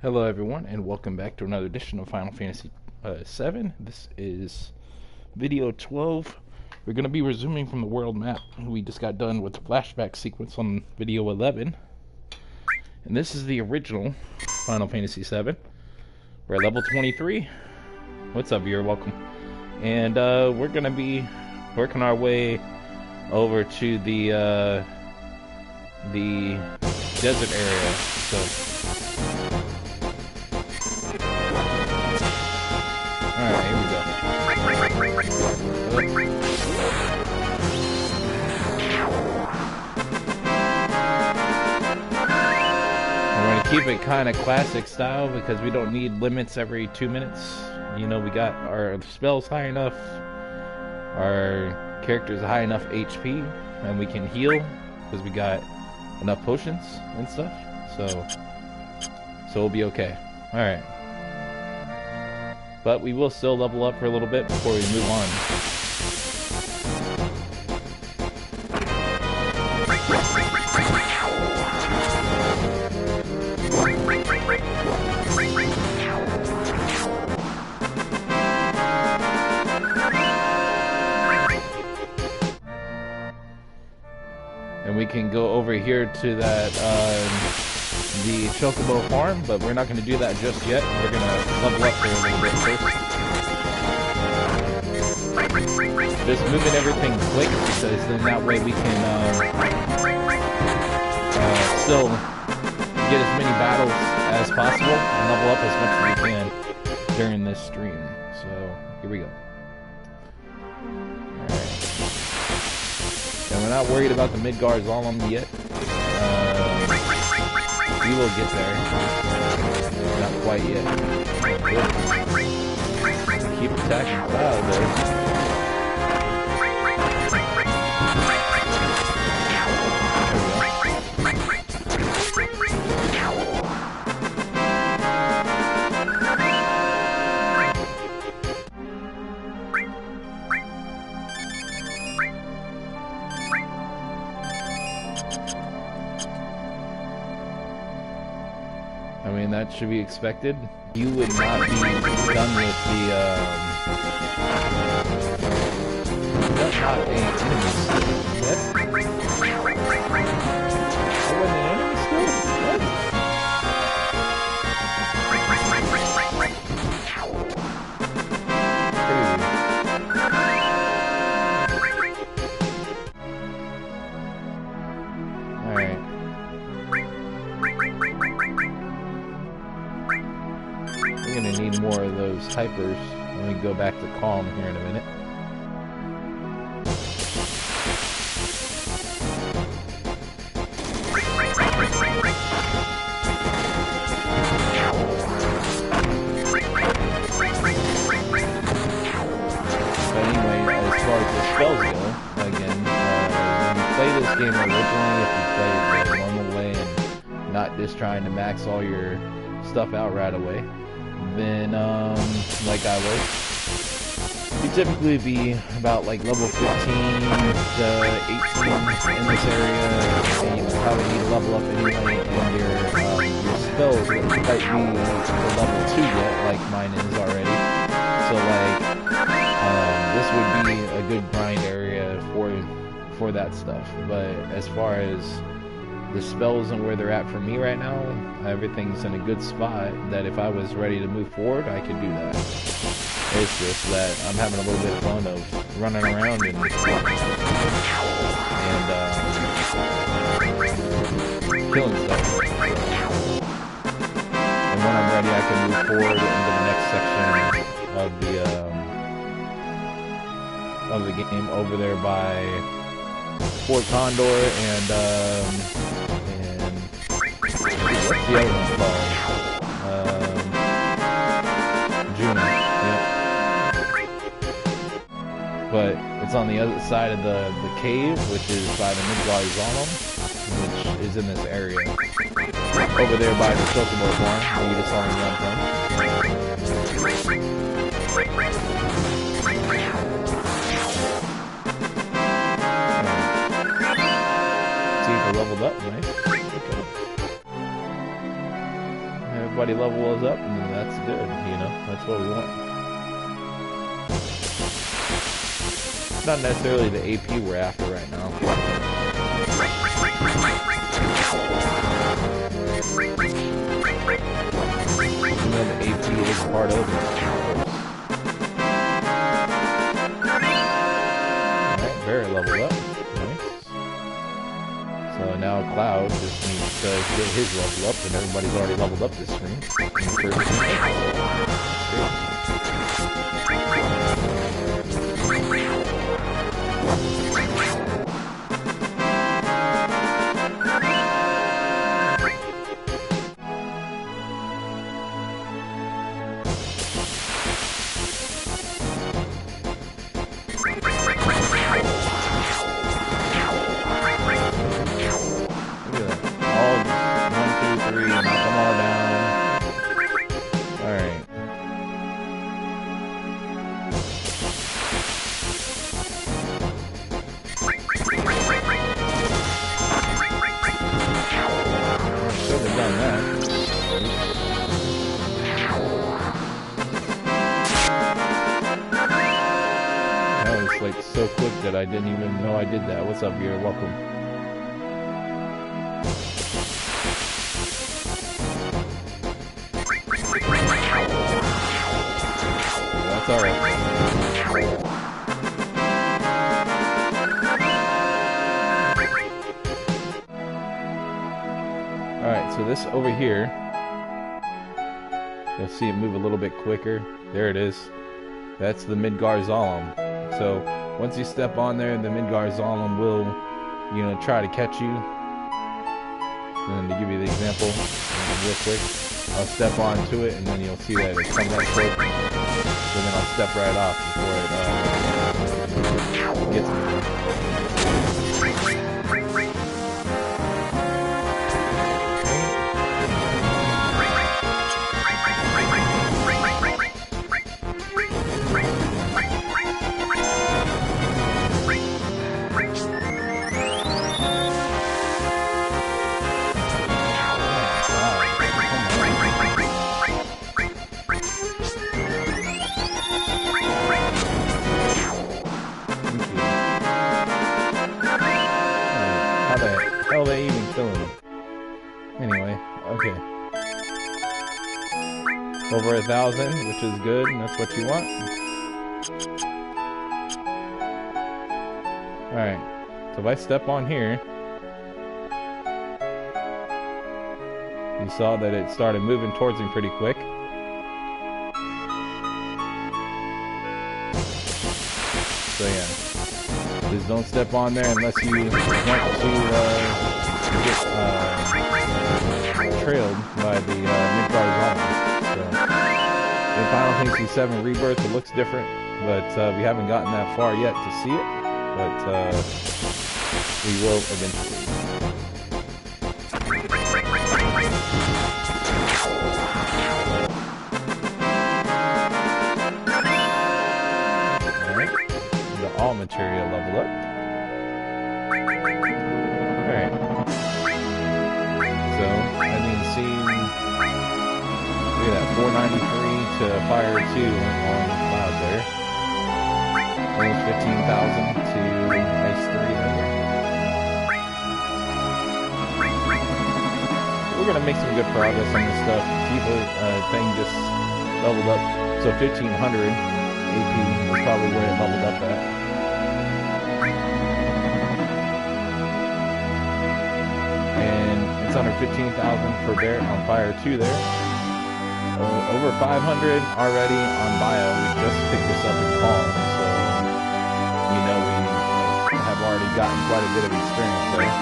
Hello everyone and welcome back to another edition of Final Fantasy VII. This is video 12. We're going to be resuming from the world map. We just got done with the flashback sequence on video 11. And this is the original Final Fantasy VII. We're at level 23. What's up, you're welcome. And we're going to be working our way over to the desert area. So alright, here we go. We're going to keep it kind of classic style because we don't need limits every 2 minutes. You know, we got our spells high enough, our characters high enough HP, and we can heal because we got enough potions and stuff. So we'll be okay. Alright. But we will still level up for a little bit before we move on. And we can go over here to that the Chocobo farm, but we're not going to do that just yet. We're going to level up there a little bit first. Just moving everything quick, because then that way we can still get as many battles as possible and level up as much as we can during this stream. So, here we go. Alright. And we're not worried about the Midgar Zalem yet. We will get there. Not quite yet. Keep attacking Cloud though. I mean, that should be expected. You would not be done with the, that's not an enemy skill. What? That wasn't an enemy skill? What? Crazy. Alright. We're gonna need more of those hypers when we go back to calm here in a minute. But anyway, as far as the spells go, again, when you play this game originally, if you play it the normal way and not just trying to max all your stuff out right away, then like I was, you typically be about like level 15 to 18 in this area, and you probably need to level up anyway, and your spells won't quite be to level 2 yet, like mine is already. So like, this would be a good grind area for that stuff. But as far as the spells and where they're at for me right now, everything's in a good spot that if I was ready to move forward, I could do that. It's just that I'm having a little bit of fun of running around and killing stuff. And when I'm ready, I can move forward into the next section of the game over there by Fort Condor and what's the other one called? June. Yep. But it's on the other side of the cave, which is by the Midgar Zalem, which is in this area. Over there by the Chocobo farm, where you just saw me run from. leveled up, nice. Okay. everybody levels up, and that's good, you know? That's what we want. It's not necessarily the AP we're after right now. Even though the AP is part of it. Alright, Barrett leveled up. Nice. So now Cloud just needs to get his level up, and everybody's already leveled up this screen. So quick that I didn't even know I did that. What's up, you're welcome. That's alright. Alright, so this over here, you'll see it move a little bit quicker. There it is. That's the Midgar Zalem. So once you step on there, the Midgar Zalem will, you know, try to catch you. And to give you the example, real quick, I'll step onto it, and then you'll see that it comes out quick. So then I'll step right off before it gets me. How they even killing him? Anyway, okay. Over 1,000, which is good, and that's what you want. Alright, so if I step on here, you saw that it started moving towards him pretty quick. So yeah. Just don't step on there unless you want to get trailed by the Midgar Zalem. So, in Final Fantasy VII Rebirth, it looks different, but we haven't gotten that far yet to see it, but we will eventually. All material level up. Alright. So, as you can see, look at that, 493 to Fire 2 on Cloud there. Almost 15,000 to Ice 3 there. We're going to make some good progress on this stuff. Tifa thing just leveled up. So 1,500 AP was probably where it leveled up at. It's under 15,000 for Barrett on Fire 2 there. Over 500 already on Bio. We just picked this up in Calm, so you know we have already gotten quite a bit of experience there.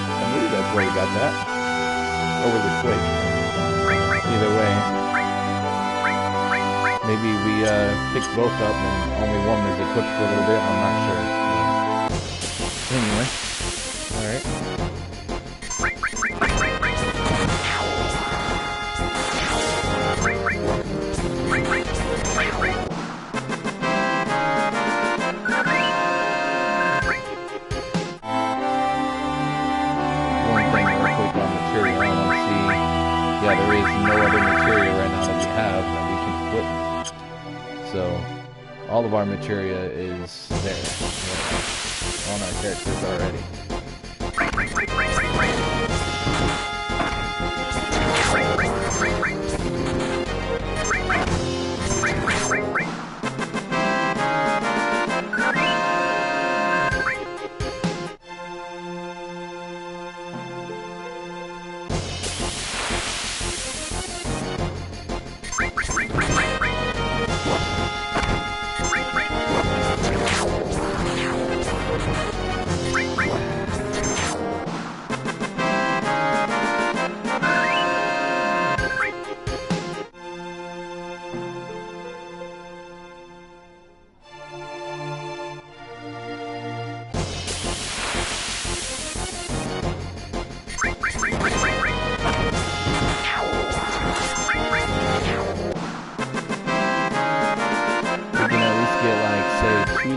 I believe that's where we got that. Or was it quick? Either way. Maybe we picked both up and only one was equipped for a little bit, I'm not sure. Anyway. Alright. have that we can equip. So all of our materia is there on our characters already.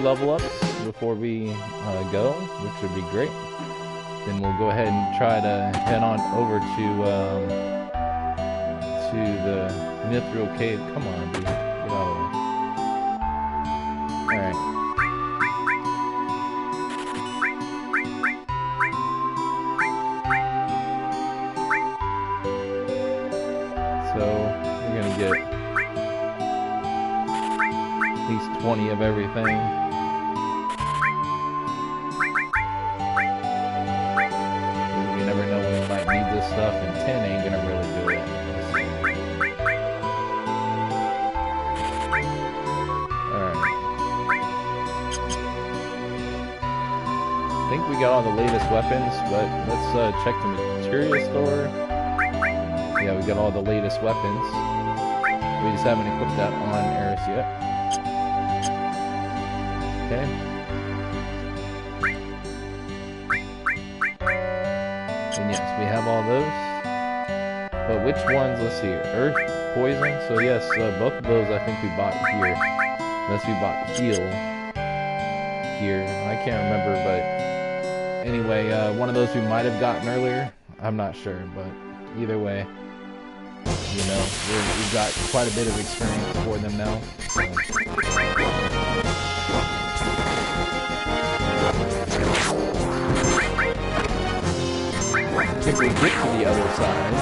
Level ups before we go, which would be great. Then we'll go ahead and try to head on over to the Mithril Cave. Come on, dude. Get out of there. Alright. So we're gonna get at least 20 of everything. Stuff, and 10 ain't gonna really do it. Alright. I think we got all the latest weapons, but let's check the materia store. Yeah, we got all the latest weapons. We just haven't equipped that on Eris yet. Okay. And yes, we have all those. But which ones? Let's see. Earth, poison. So yes, both of those I think we bought here. Unless we bought heal here. I can't remember, but anyway, one of those we might have gotten earlier. I'm not sure, but either way, you know, we've got quite a bit of experience for them now. So. If we get to the other side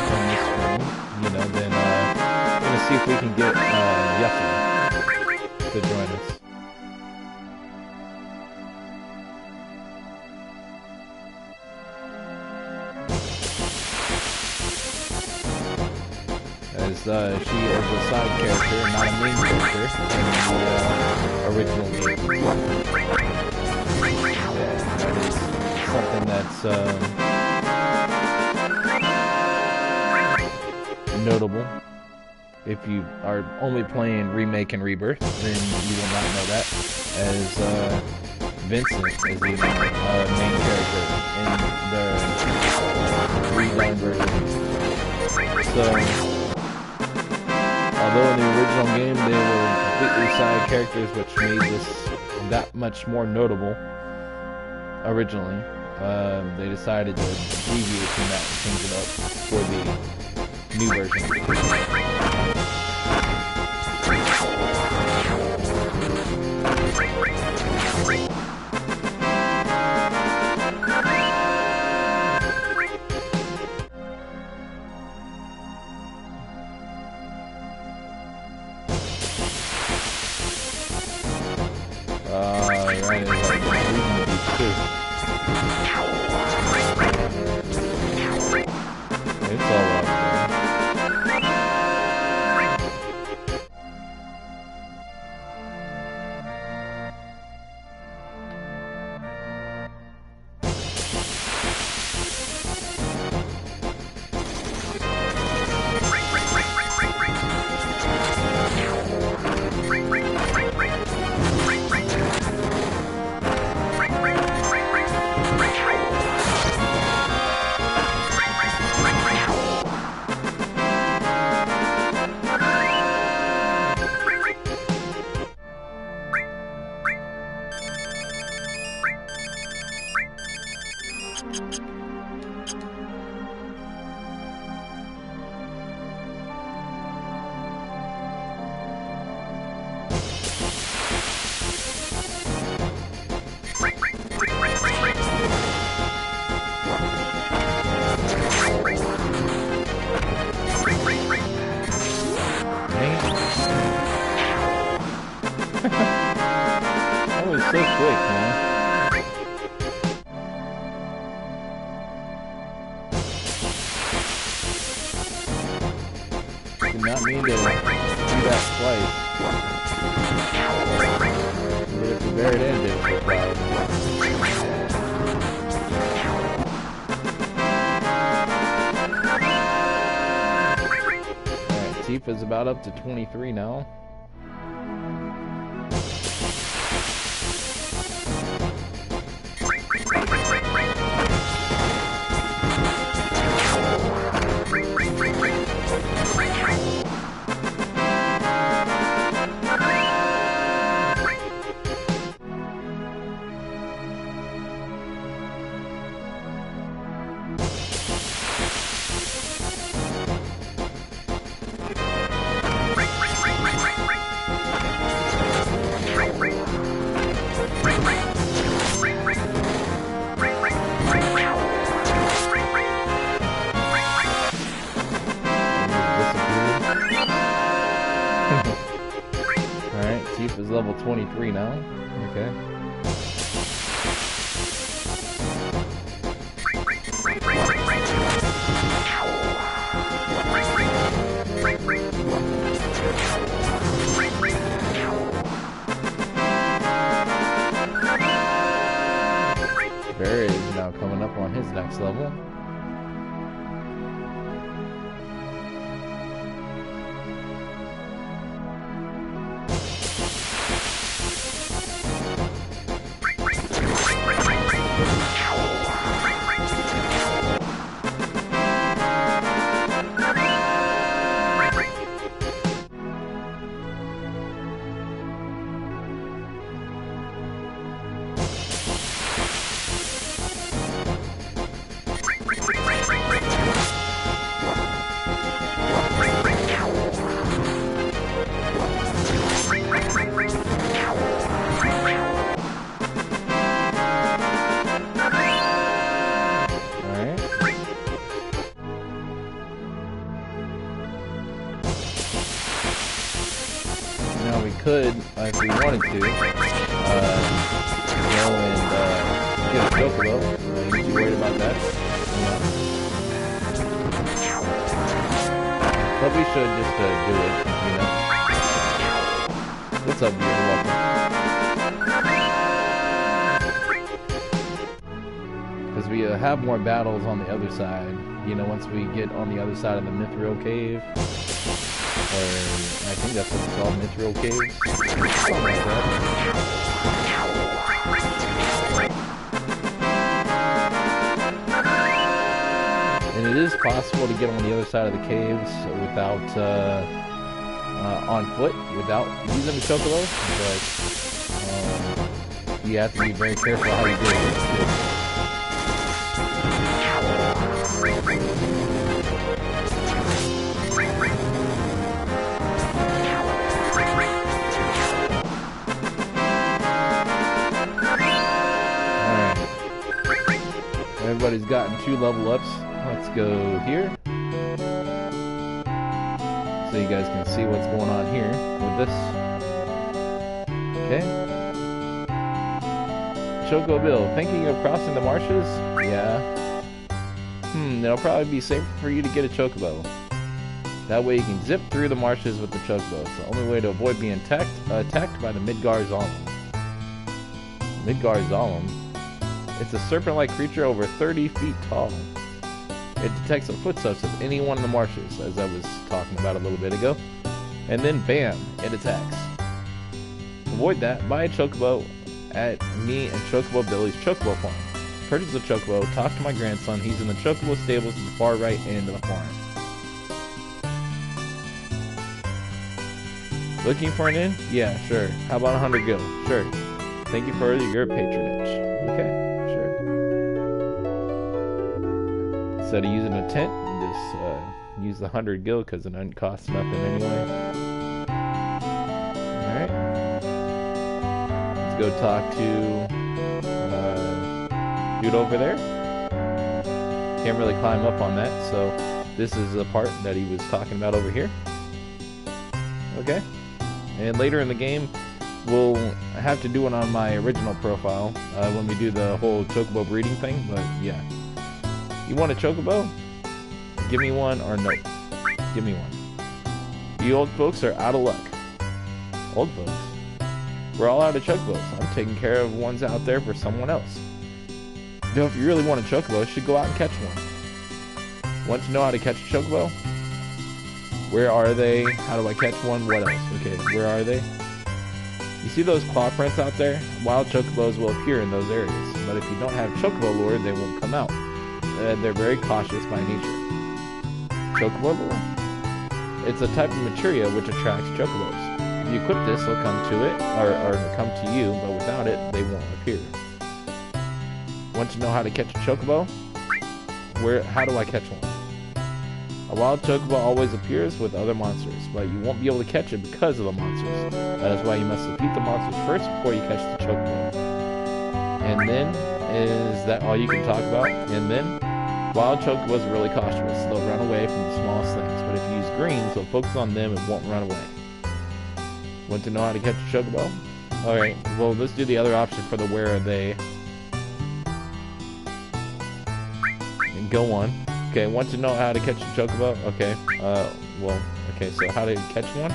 from this room, you know, then we're gonna see if we can get Yuffie to join us. As she is a side character, not a main character in the original game. Yeah, that is something that's notable. If you are only playing Remake and Rebirth, then you will not know that, as Vincent is the main character in the redone version. So, although in the original game they were completely side characters, which made this that much more notable originally, they decided to deviate from that and change it up for the new version. Right, it's like too. It's all up there. was so quick, man. Did not mean to do that twice. Did it at the very end, it was proud. Alright, Tifa's about up to 23 now. Is level 23 now. Okay. Barry is now coming up on his next level. Could, if we wanted to, go and get a chocobo. Are you too worried about that? But we should just do it, you know. What's up, you're welcome. Because we have more battles on the other side, you know, once we get on the other side of the Mithril Cave. Or, I think that's what it's called, Mithril Caves. Something like that. And it is possible to get on the other side of the caves without, on foot, without using the chocobo, but, you have to be very careful how you do it. Everybody's gotten 2 level ups. Let's go here. So you guys can see what's going on here with this. Okay. Choco Bill, thinking of crossing the marshes? Yeah. It'll probably be safer for you to get a chocobo. That way you can zip through the marshes with the chocobo. It's the only way to avoid being attacked by the Midgar Zolom. Midgar Zolom? It's a serpent-like creature over 30 feet tall. It detects the footsteps of anyone in the marshes, as I was talking about a little bit ago. And then, bam, it attacks. Avoid that. Buy a chocobo at me and Chocobo Billy's Chocobo Farm. Purchase a chocobo, talk to my grandson. He's in the chocobo stables at the far right end of the farm. Looking for an inn? Yeah, sure. How about 100 gil? Sure. Thank you for your patronage. Okay. Instead of using a tent, just use the 100 gil because it doesn't cost nothing anyway. Alright. Let's go talk to dude over there. Can't really climb up on that, so this is the part that he was talking about over here. Okay. And later in the game, we'll have to do it on my original profile when we do the whole chocobo breeding thing. But yeah, you want a chocobo? Give me one, or nope. Give me one. You old folks are out of luck. Old folks? We're all out of chocobos. I'm taking care of ones out there for someone else. You know, if you really want a chocobo, you should go out and catch one. Want to know how to catch a chocobo? Where are they? How do I catch one? What else? Okay, where are they? You see those claw prints out there? Wild chocobos will appear in those areas, but if you don't have chocobo lure, they won't come out. They're very cautious by nature. Chocobo lure? It's a type of materia which attracts chocobos. If you equip this, they'll come to it, or come to you, but without it, they won't appear. Want to know how to catch a chocobo? How do I catch one? A wild chocobo always appears with other monsters, but you won't be able to catch it because of the monsters. That is why you must defeat the monsters first before you catch the chocobo. And then, is that all you can talk about? And then, wild chocobos are really cautious. They'll run away from the smallest things, but if you use greens, they'll focus on them and won't run away. Want to know how to catch a chocobo? Alright, well, let's do the other option for the where are they. And go on. Okay, want to know how to catch a chocobo? Okay, well, okay, so how to catch one?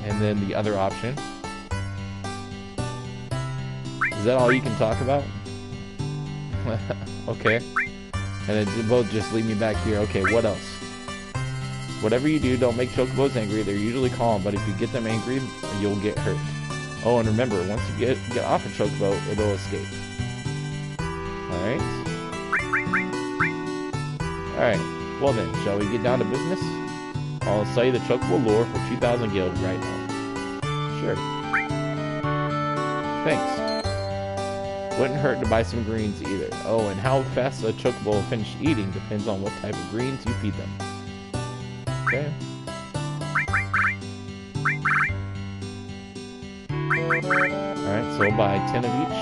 And then the other option. Is that all you can talk about? Okay. And then both just leave me back here. Okay, what else? Whatever you do, don't make chocobos angry. They're usually calm, but if you get them angry, you'll get hurt. Oh, and remember, once you get off a chocobo, it'll escape. Alright. Alright, well then, shall we get down to business? I'll sell you the chocobo lure for 2,000 gil right now. Sure. Thanks. Wouldn't hurt to buy some greens either. Oh, and how fast a chocobo will finish eating depends on what type of greens you feed them. Okay. Alright, so I'll buy 10 of each.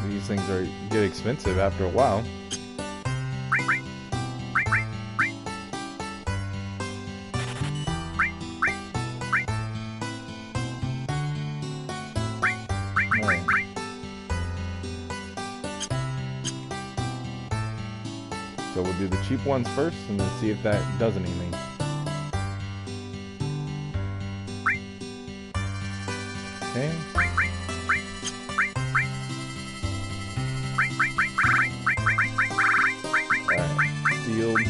These things get expensive after a while. So we'll do the cheap ones first and then see if that does anything. Okay. Alright, sealed.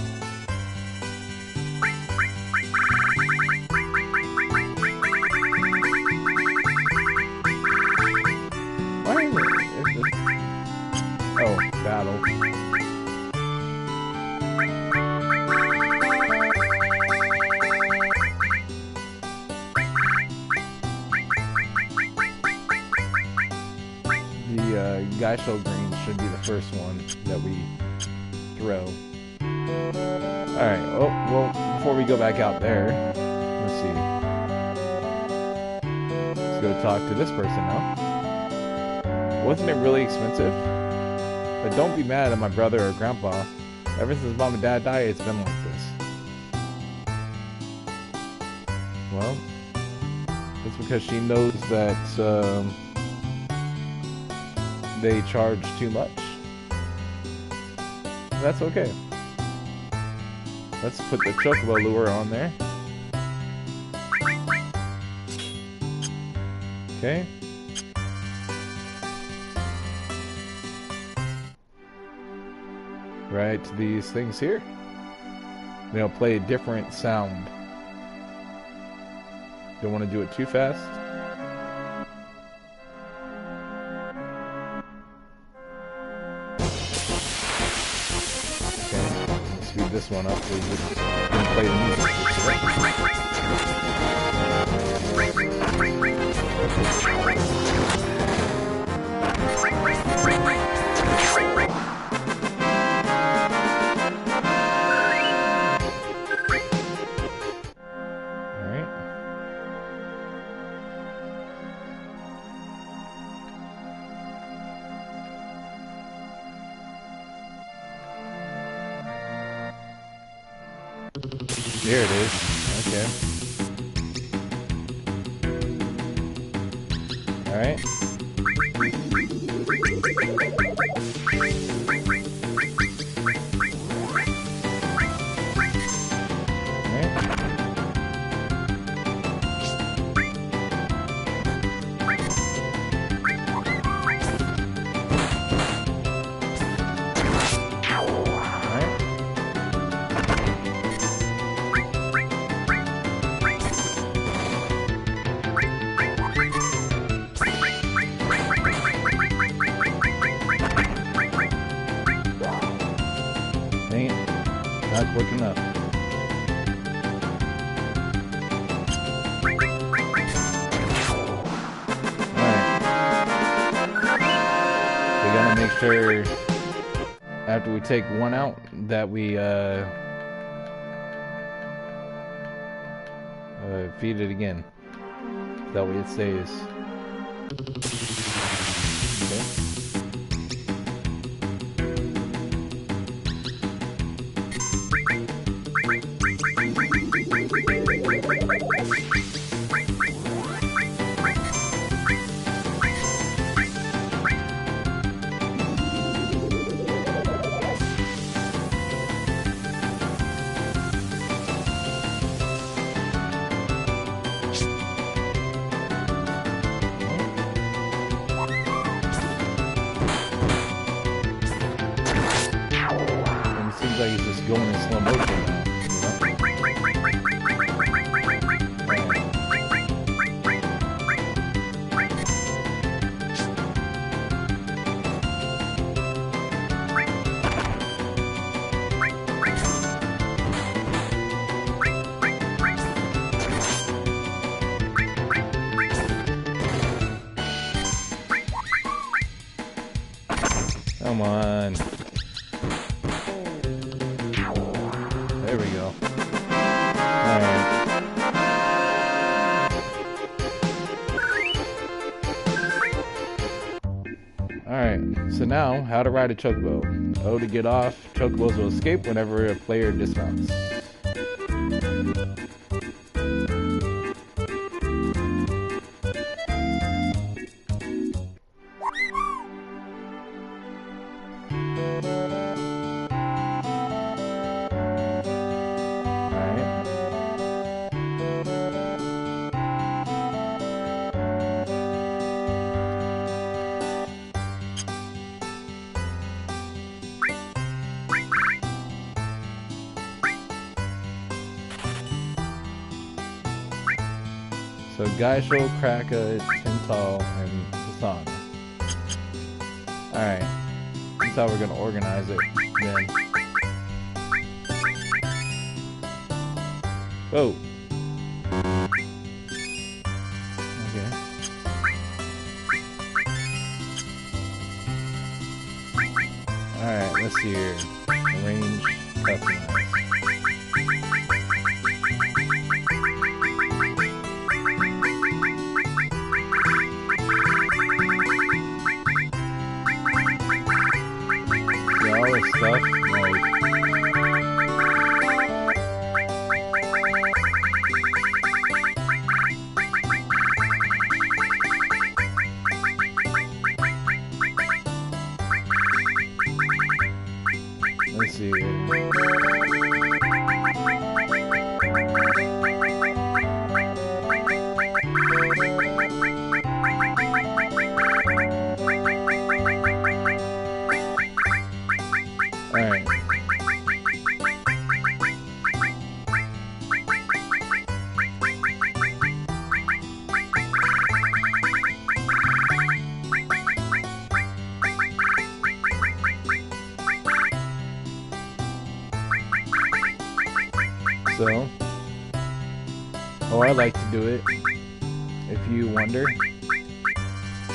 Why is it? Oh, battle. The Geisho greens should be the first one that we throw. Alright, oh, well, before we go back out there, let's see. Let's go talk to this person now. Wasn't it really expensive? But don't be mad at my brother or grandpa. Ever since mom and dad died, it's been like this. Well, it's because she knows that, they charge too much. That's okay. Let's put the chocobo lure on there. Okay. Right, these things here. They'll play a different sound. Don't want to do it too fast. Speed this one up so you can play the music. Alright. Here it is. Okay. Alright. Not quick enough. Alright. We gotta make sure after we take one out that we feed it again. That way it stays. Okay. Seems like he's just going in slow motion now, Come on. There we go. Alright. Alright, so now, how to ride a chocobo. O to get off. Chocobos will escape whenever a player dismounts. So Gaisho, Kraka, Tintal, and Kasana. Alright. That's how we're gonna organize it then. Oh. Okay. Alright, let's see here. Arrange, customize. All this stuff, like, let's see. Alright. So, how I like to do it, if you wonder,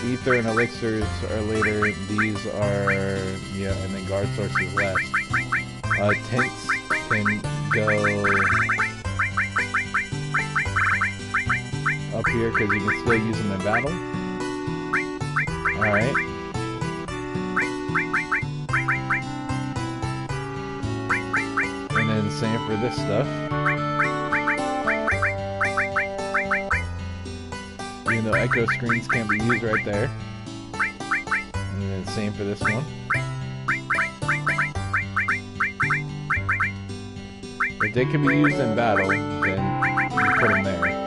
ether and elixirs are later, these are, yeah, and then guard sources last. Tints can go up here because you can still use them in battle. Alright. And then same for this stuff. Even though echo screens can't be used right there. And then same for this one. If they can be used in battle, then you put them there.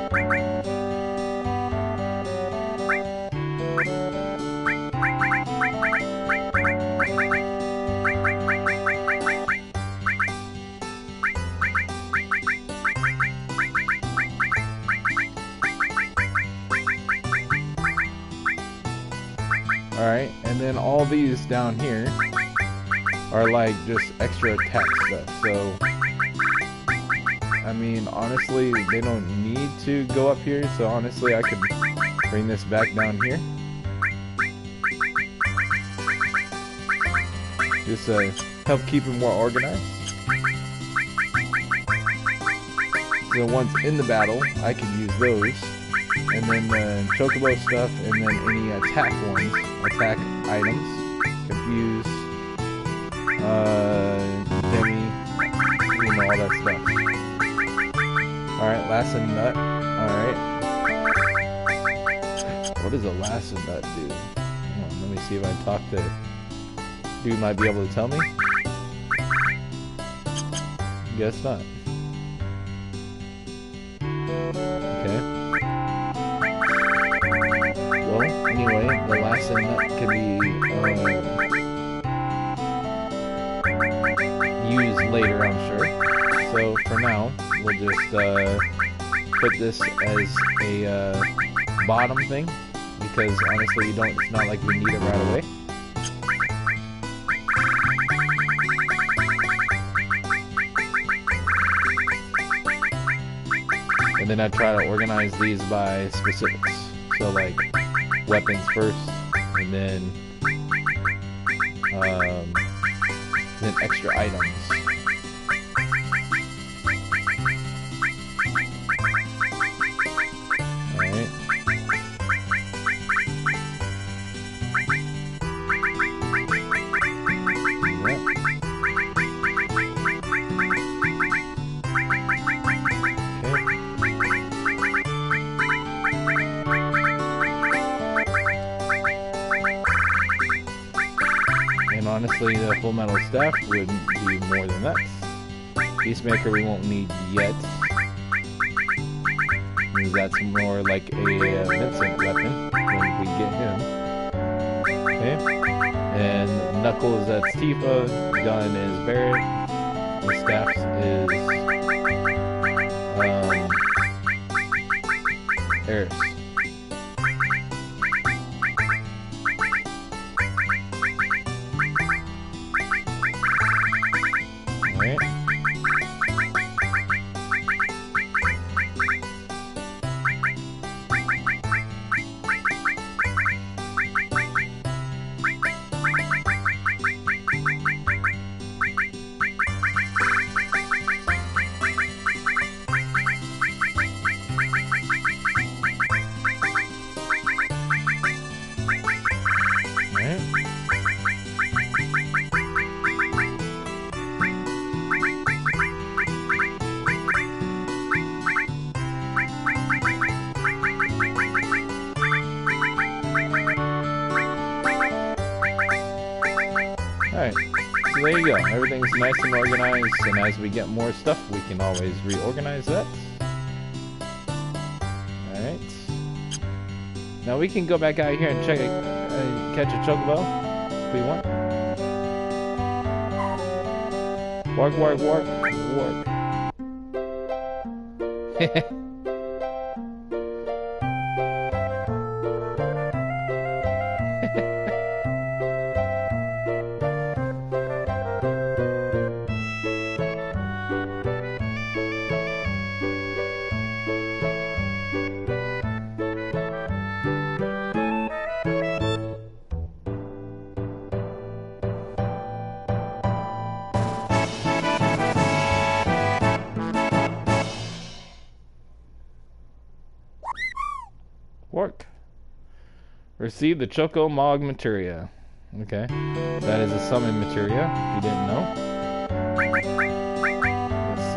Alright, and then all these down here are like just extra attack stuff, so I mean, honestly, they don't need to go up here, so honestly, I could bring this back down here. Just help keep it more organized. So once in the battle, I can use those. And then the chocobo stuff, and then any attack ones, attack items, confuse, demi, you know, all that stuff. Alright, Lasso Nut. Alright. What does a Lasso Nut do? Let me see if I talk to... Dude might be able to tell me. Guess not. Okay. Well, anyway, the Lasso Nut can be used later, I'm sure. So for now, we'll just put this as a bottom thing, because honestly, it's not like we need it right away. And then I try to organize these by specifics. So like weapons first, and then extra items. Alright. Yep. Honestly, the Full Metal Staff would be more than that. Peacemaker we won't need yet, because that's more like a Vincent weapon when we get him. Okay, and Knuckles, that's Tifa, gun is Barrett, the staff is Eris. Alright, so there you go. Everything's nice and organized, and as we get more stuff, we can always reorganize that. Alright. Now we can go back out here and check it, catch a chocobo if we want. Work, work, work, work. Work. Receive the Choco Mog materia. Okay. That is a summon materia, if you didn't know. Let's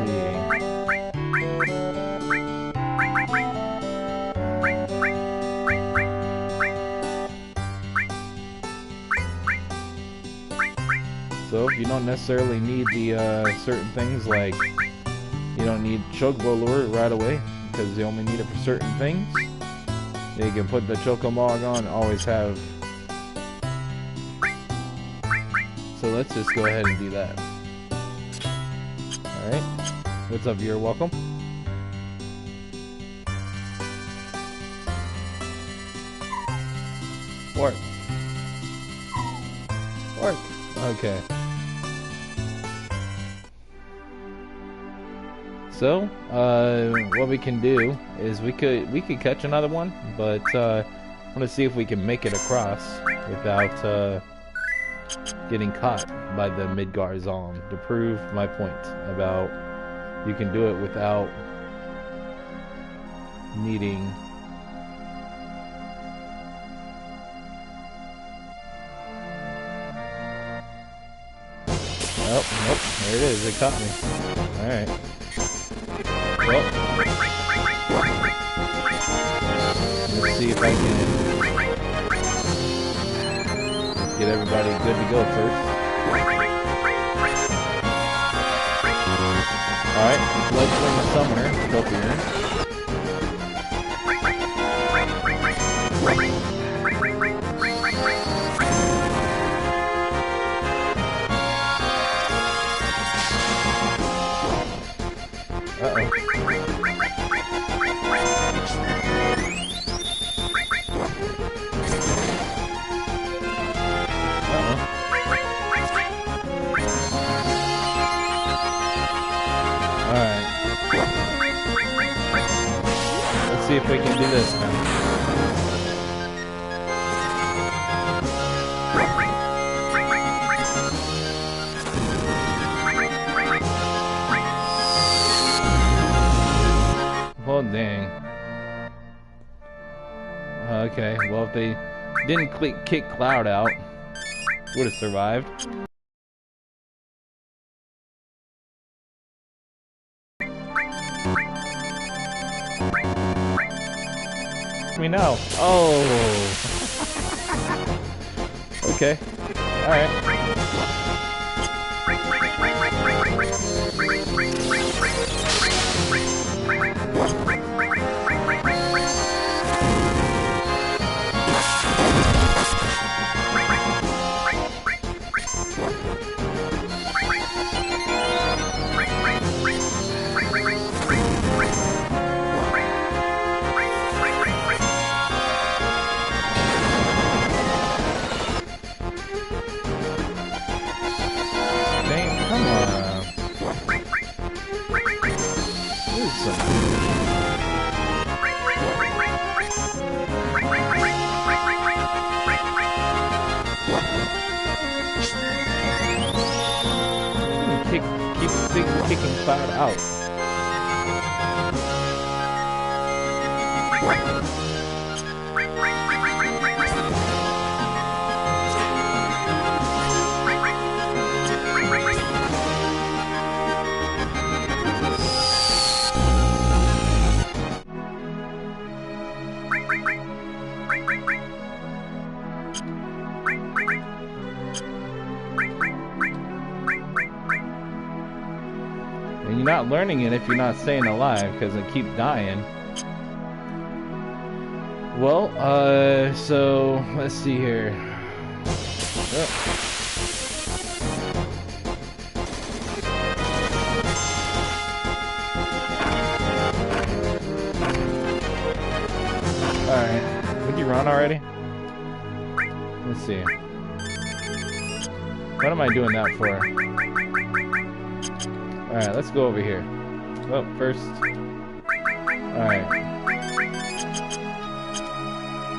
Grove, you don't necessarily need the certain things, like you don't need Chocobo Lure right away, because you only need it for certain things. You can put the Chocomog on, always have. So let's just go ahead and do that. Alright. What's up, viewer? Welcome. Work. Work. Okay. So, what we can do is we could catch another one, but I want to see if we can make it across without getting caught by the Midgar Zolom, to prove my point about you can do it without needing. Oh, nope, there it is, it caught me. Alright. Well, let's see if I can get everybody good to go first. Alright, let's bring the summoner, Copier. Uh-oh. Alright. Let's see if we can do this now. Well, dang. Okay, well, if they didn't kick Cloud out, would have survived. Me now. Oh. Okay. All right. Kicking Cloud out. And you're not learning it if you're not staying alive, because I keep dying. Well, so let's see here. Oh. Alright, would you run already? Let's see. What am I doing that for? Alright, let's go over here. Oh, first. Alright.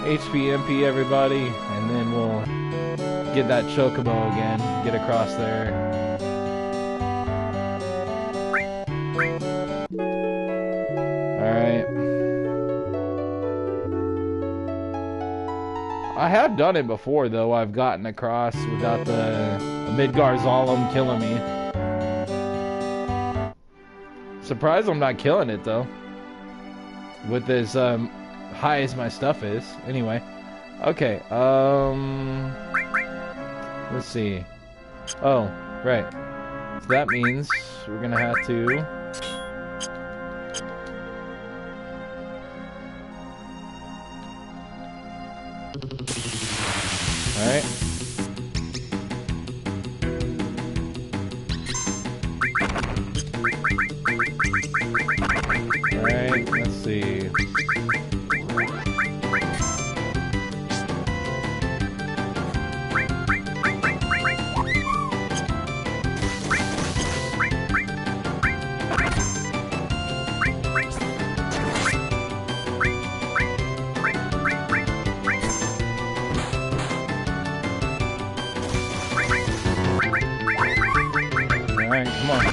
HP MP everybody, and then we'll get that Chocobo again. Get across there. Alright. I have done it before, though. I've gotten across without the Midgar Zolom killing me. Surprised I'm not killing it, though. With as high as my stuff is. Anyway. Okay, let's see. Oh, Right. So that means we're gonna have to... Alright. Alright, let's see. Alright, come on.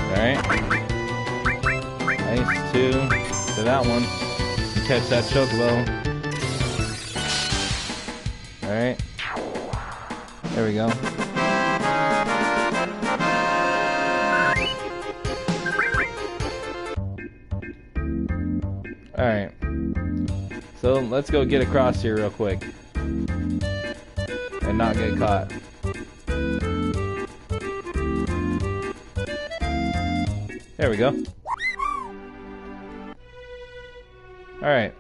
Alright. Nice, 2 to that one. Catch that chocobo. Alright. There we go. Alright. So let's go get across here real quick. And not get caught. There we go. Alright.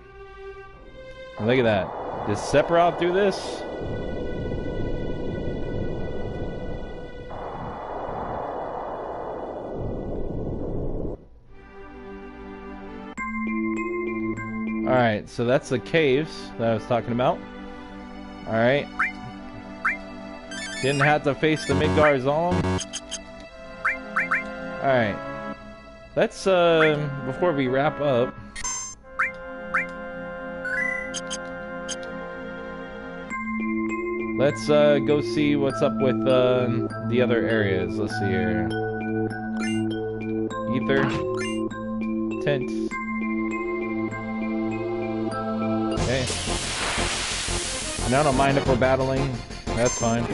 Look at that. Does Sephiroth do this? Alright, so that's the caves that I was talking about. Alright. Didn't have to face the Midgar Zolom. Alright. Let's, before we wrap up... Let's, go see what's up with, the other areas. Let's see here. Ether. Tent. Okay. And I don't mind if we're battling. That's fine.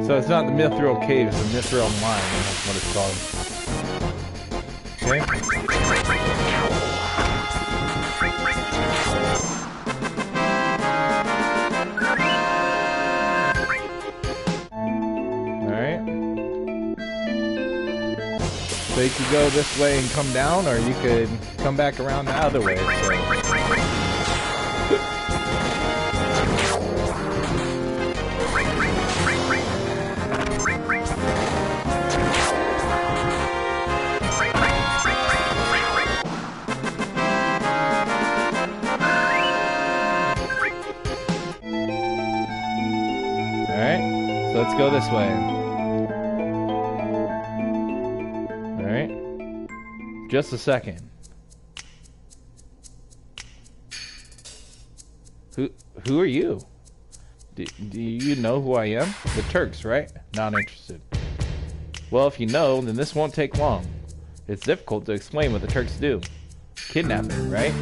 So it's not the Mithril Caves, the Mithril Mine, that's what it's called. Okay. Alright. So you could go this way and come down, or you could come back around the other way, so... Let's go this way. Alright. Just a second. Who are you? Do you know who I am? The Turks, right? Not interested. Well, if you know, then this won't take long. It's difficult to explain what the Turks do. Kidnapping, right?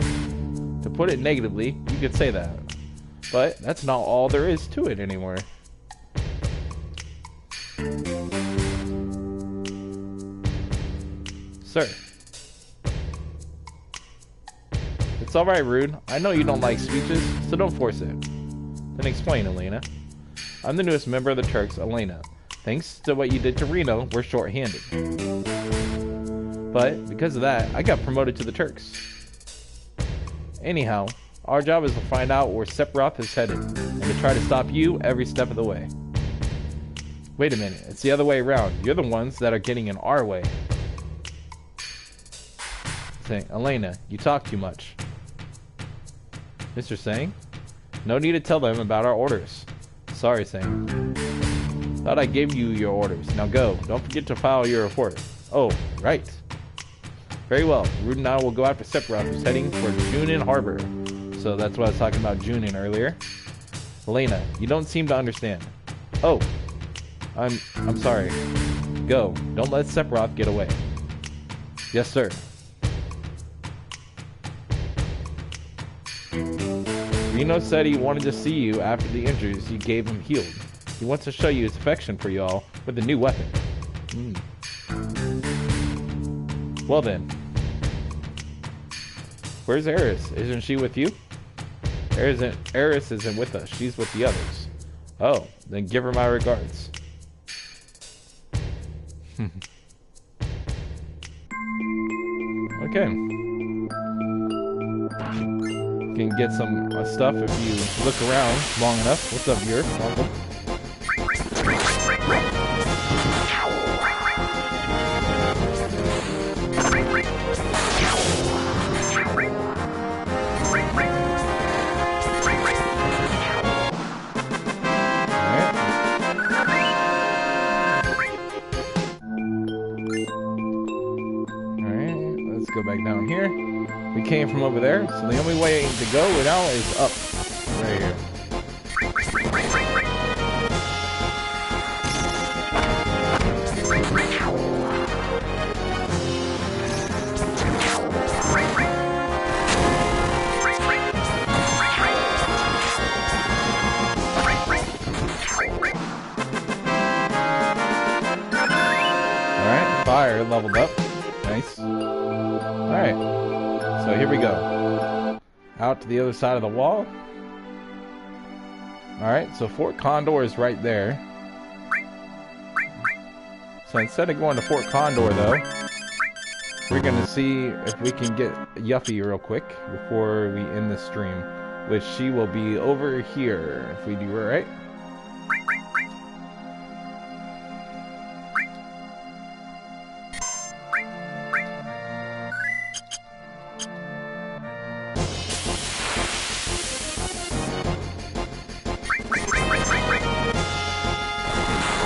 To put it negatively, you could say that. But that's not all there is to it anymore. Sir. It's alright, Rude. I know you don't like speeches, so don't force it. Then explain, Elena. I'm the newest member of the Turks, Elena. Thanks to what you did to Reno, we're short-handed. But, because of that, I got promoted to the Turks. Anyhow, our job is to find out where Sephiroth is headed, and to try to stop you every step of the way. Wait a minute, it's the other way around. You're the ones that are getting in our way. Say, Elena, you talk too much. Mr. Sang? No need to tell them about our orders. Sorry, Sang. Thought I gave you your orders. Now go. Don't forget to file your report. Oh, right. Very well. Rude and I will go after Sephiroth, who's heading for Junin Harbor. So that's what I was talking about Junin earlier. Elena, you don't seem to understand. Oh, I'm sorry. Go. Don't let Sephiroth get away. Yes, sir. Reno said he wanted to see you after the injuries you gave him healed. He wants to show you his affection for y'all with a new weapon. Well then. Where's Eris? Isn't she with you? Eris isn't with us. She's with the others. Oh, then give her my regards. Okay. Can get some stuff if you look around long enough. What's up, here? Welcome. Go back down here. We came from over there, so the only way to go now is up. Right here. Alright, fire leveled up. Nice. Alright, so here we go. Out to the other side of the wall. Alright, so Fort Condor is right there. So instead of going to Fort Condor, though, we're going to see if we can get Yuffie real quick before we end the stream. Which she will be over here, if we do it right.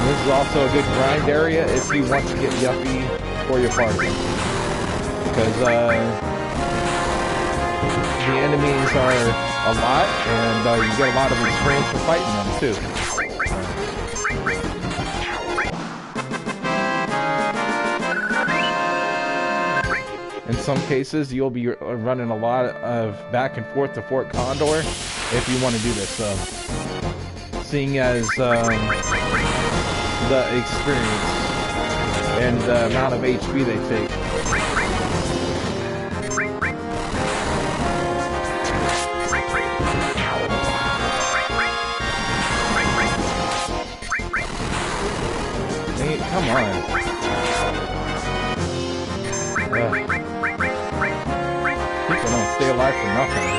This is also a good grind area if you want to get Yuffie for your party. Because the enemies are a lot, and you get a lot of experience for fighting them too. In some cases, you'll be running a lot of back and forth to Fort Condor if you want to do this. So, seeing as the experience and the amount of HP they take. Hey, come on. People don't stay alive for nothing.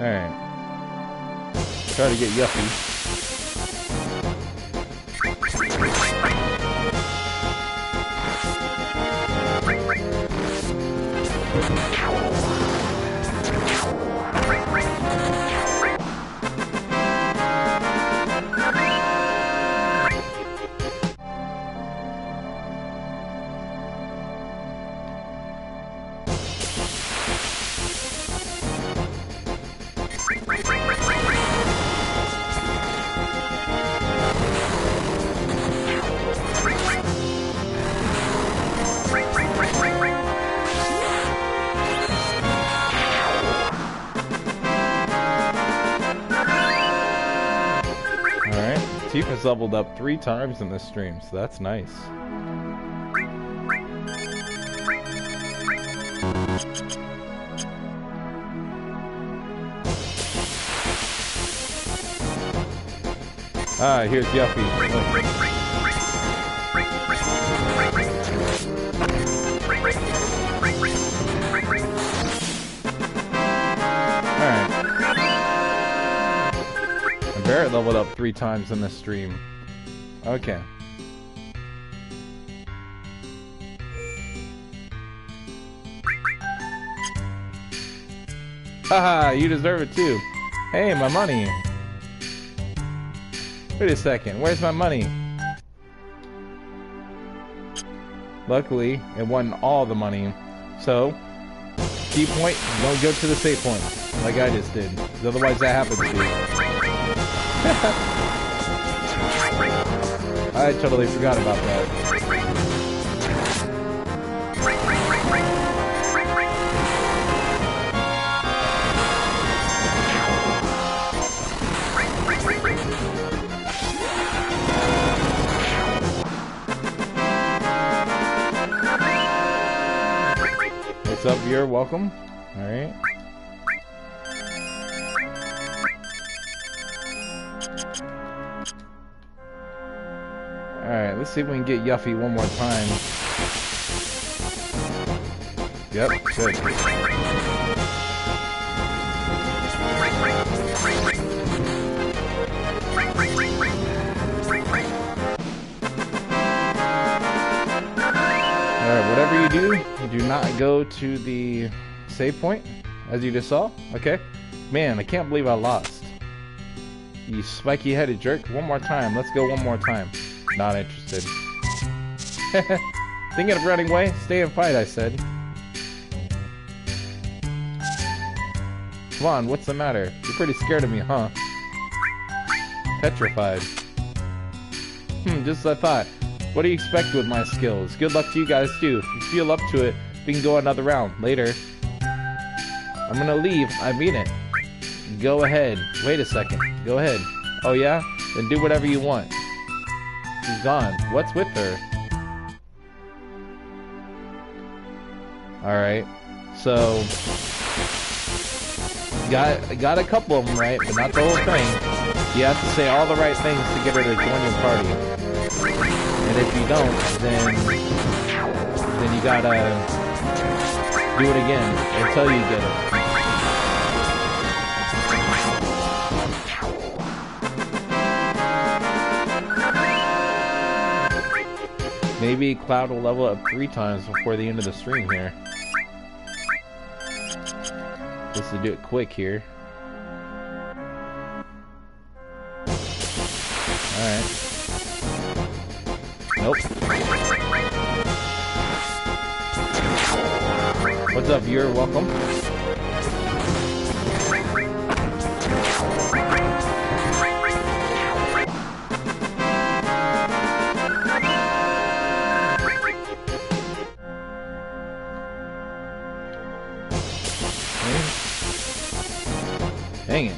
Alright. Try to get Yuffie. Tifa's leveled up 3 times in this stream, so that's nice. Ah, here's Yuffie. Look. Alright. Barrett leveled up 3 times in this stream. Okay. Haha, you deserve it too. Hey, my money. Wait a second, where's my money? Luckily, it wasn't all the money. So, key point, don't go to the save point, like I just did. Otherwise that happens to you. I totally forgot about that. What's up, you're welcome. Alright. Alright, let's see if we can get Yuffie one more time. Yep, good. Alright, whatever you do not go to the save point, as you just saw. Okay? Man, I can't believe I lost. You spiky-headed jerk. One more time. Let's go one more time. Not interested. Thinking of running away? Stay and fight, I said. Come on, what's the matter? You're pretty scared of me, huh? Petrified. Just as I thought. What do you expect with my skills? Good luck to you guys too. If you feel up to it, we can go another round later. I'm gonna leave. I mean it. Go ahead. Wait a second. Go ahead. Oh yeah? Then do whatever you want. She's gone. What's with her? Alright. So got a couple of them right, but not the whole thing. You have to say all the right things to get her to join your party. And if you don't, then you gotta do it again until you get it. Maybe Cloud will level up 3 times before the end of the stream here. Just to do it quick here. Alright. Nope. What's up? You're welcome. Dang it.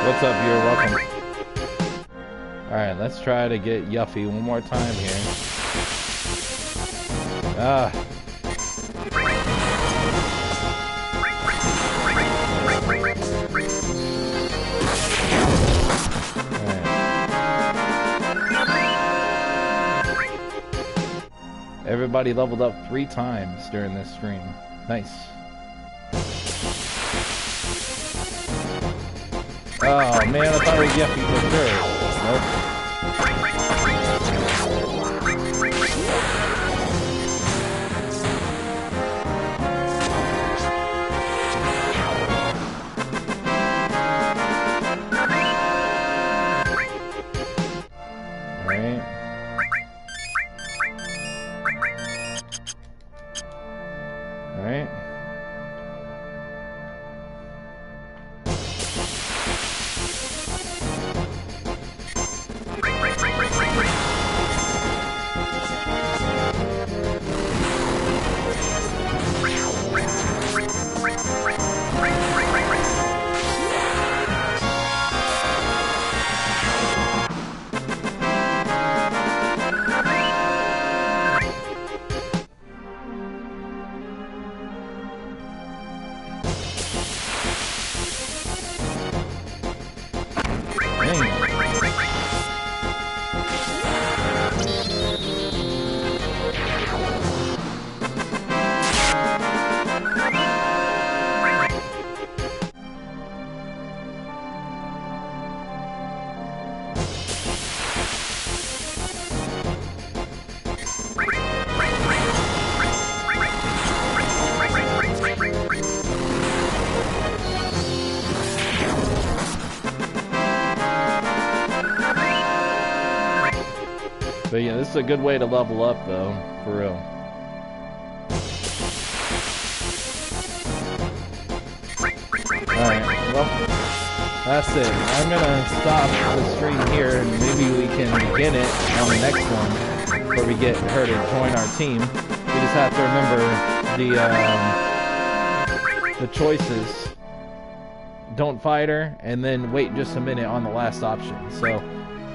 What's up? You're welcome. Alright, let's try to get Yuffie one more time here. Ah. Everybody leveled up 3 times during this stream. Nice. Oh man, I thought it was Yuffie for sure. Nope. But yeah, this is a good way to level up, though, for real. Alright, well, that's it. I'm gonna stop the stream here, and maybe we can begin it on the next one, where we get her to join our team. We just have to remember the choices. Don't fight her, and then wait just a minute on the last option. So,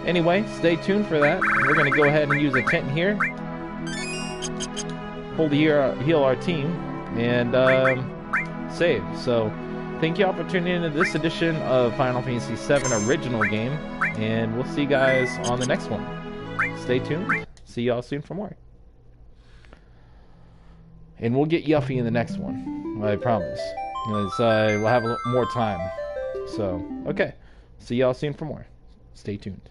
anyway, stay tuned for that. We're gonna go ahead and use a tent here. Heal our team, and save. So, thank y'all for tuning into this edition of Final Fantasy VII original game, and we'll see you guys on the next one. Stay tuned. See y'all soon for more. And we'll get Yuffie in the next one, I promise. Because we'll have more time. So, okay. See y'all soon for more. Stay tuned.